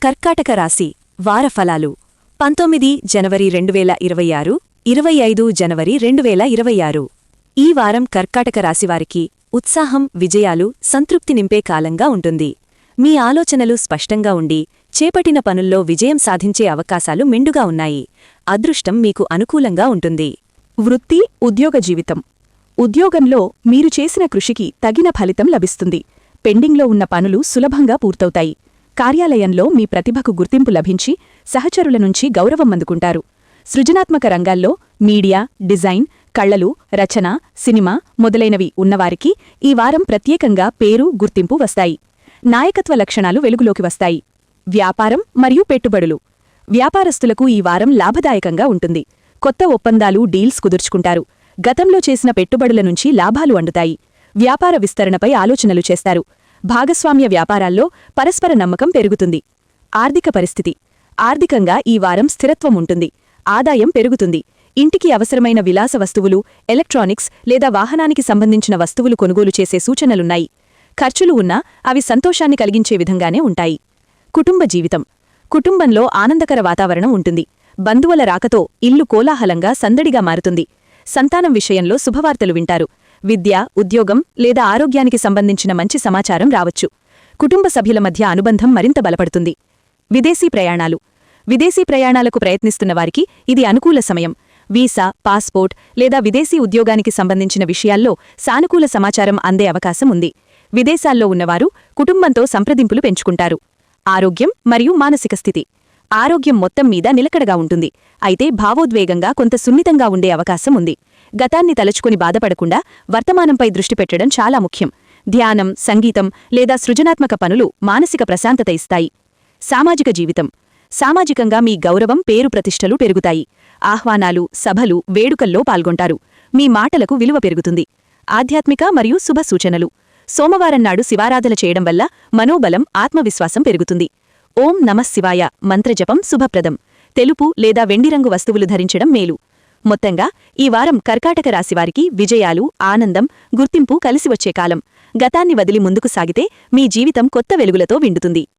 కర్కాటక రాశి వారఫలాలు 19 జనవరి 2026 25 జనవరి 2026 ఈ వారం కర్కాటక రాశివారికి ఉత్సాహం విజయాలు సంతృప్తి నింపే కాలంగా ఉంటుంది. మీ ఆలోచనలు స్పష్టంగా ఉండి చేపట్టిన పనుల్లో విజయం సాధించే అవకాశాలు మెండుగా ఉన్నాయి. అదృష్టం మీకు అనుకూలంగా ఉంటుంది. వృత్తి ఉద్యోగ జీవితం. ఉద్యోగంలో మీరు చేసిన కృషికి తగిన ఫలితం లభిస్తుంది. పెండింగ్లో ఉన్న పనులు సులభంగా పూర్తవుతాయి. కార్యాలయంలో మీ ప్రతిభకు గుర్తింపు లభించి సహచరుల నుంచి గౌరవం అందుకుంటారు. సృజనాత్మక రంగాల్లో మీడియా, డిజైన్, కళలు, రచన, సినిమా మొదలైనవి ఉన్నవారికి ఈ వారం ప్రత్యేకంగా పేరు, గుర్తింపు వస్తాయి. నాయకత్వ లక్షణాలు వెలుగులోకి వస్తాయి. వ్యాపారం మరియు పెట్టుబడులు. వ్యాపారస్తులకు ఈ వారం లాభదాయకంగా ఉంటుంది. కొత్త ఒప్పందాలు, డీల్స్ కుదుర్చుకుంటారు. గతంలో చేసిన పెట్టుబడుల నుంచి లాభాలు అందుతాయి. వ్యాపార విస్తరణపై ఆలోచనలు చేస్తారు. భాగస్వామ్య వ్యాపారాల్లో పరస్పర నమ్మకం పెరుగుతుంది. ఆర్థిక పరిస్థితి. ఆర్థికంగా ఈ వారం స్థిరత్వం ఉంటుంది. ఆదాయం పెరుగుతుంది. ఇంటికి అవసరమైన విలాస వస్తువులు, ఎలక్ట్రానిక్స్ లేదా వాహనానికి సంబంధించిన వస్తువులు కొనుగోలు చేసే సూచనలున్నాయి. ఖర్చులు ఉన్నా అవి సంతోషాన్ని కలిగించే విధంగానే ఉంటాయి. కుటుంబ జీవితం. కుటుంబంలో ఆనందకర వాతావరణం ఉంటుంది. బంధువుల రాకతో ఇల్లు కోలాహలంగా సందడిగా మారుతుంది. సంతానం విషయంలో శుభవార్తలు వింటారు. విద్య, ఉద్యోగం లేదా ఆరోగ్యానికి సంబంధించిన మంచి సమాచారం రావచ్చు. కుటుంబ సభ్యుల మధ్య అనుబంధం మరింత బలపడుతుంది. విదేశీ ప్రయాణాలు. విదేశీ ప్రయాణాలకు ప్రయత్నిస్తున్న వారికి ఇది అనుకూల సమయం. వీసా, పాస్పోర్ట్ లేదా విదేశీ ఉద్యోగానికి సంబంధించిన విషయాల్లో సానుకూల సమాచారం అందే అవకాశం ఉంది. విదేశాల్లో ఉన్నవారు కుటుంబంతో సంప్రదింపులు పెంచుకుంటారు. ఆరోగ్యం మరియు మానసిక స్థితి. ఆరోగ్యం మొత్తం మీద నిలకడగా ఉంటుంది. అయితే భావోద్వేగంగా కొంత సున్నితంగా ఉండే అవకాశం ఉంది. గతాన్ని తలుచుకుని బాధపడకుండా వర్తమానంపై దృష్టి పెట్టడం చాలా ముఖ్యం. ధ్యానం, సంగీతం లేదా సృజనాత్మక పనులు మానసిక ప్రశాంతత ఇస్తాయి. సామాజిక జీవితం. సామాజికంగా మీ గౌరవం, పేరు ప్రతిష్టలు పెరుగుతాయి. ఆహ్వానాలు, సభలు, వేడుకల్లో పాల్గొంటారు. మీ మాటలకు విలువ పెరుగుతుంది. ఆధ్యాత్మిక మరియు శుభ సూచనలు. సోమవారం నాడు శివారాధన చేయడం వల్ల మనోబలం, ఆత్మవిశ్వాసం పెరుగుతుంది. ఓం నమః శివాయ మంత్రజపం శుభప్రదం. తెలుపు లేదా వెండిరంగు వస్తువులు ధరించడం మేలు. మొత్తంగా ఈ వారం కర్కాటక రాశివారికి విజయాలు, ఆనందం, గుర్తింపు కలిసివచ్చే కాలం. గతాన్ని వదిలి ముందుకు సాగితే మీ జీవితం కొత్త వెలుగులతో విండుతుంది.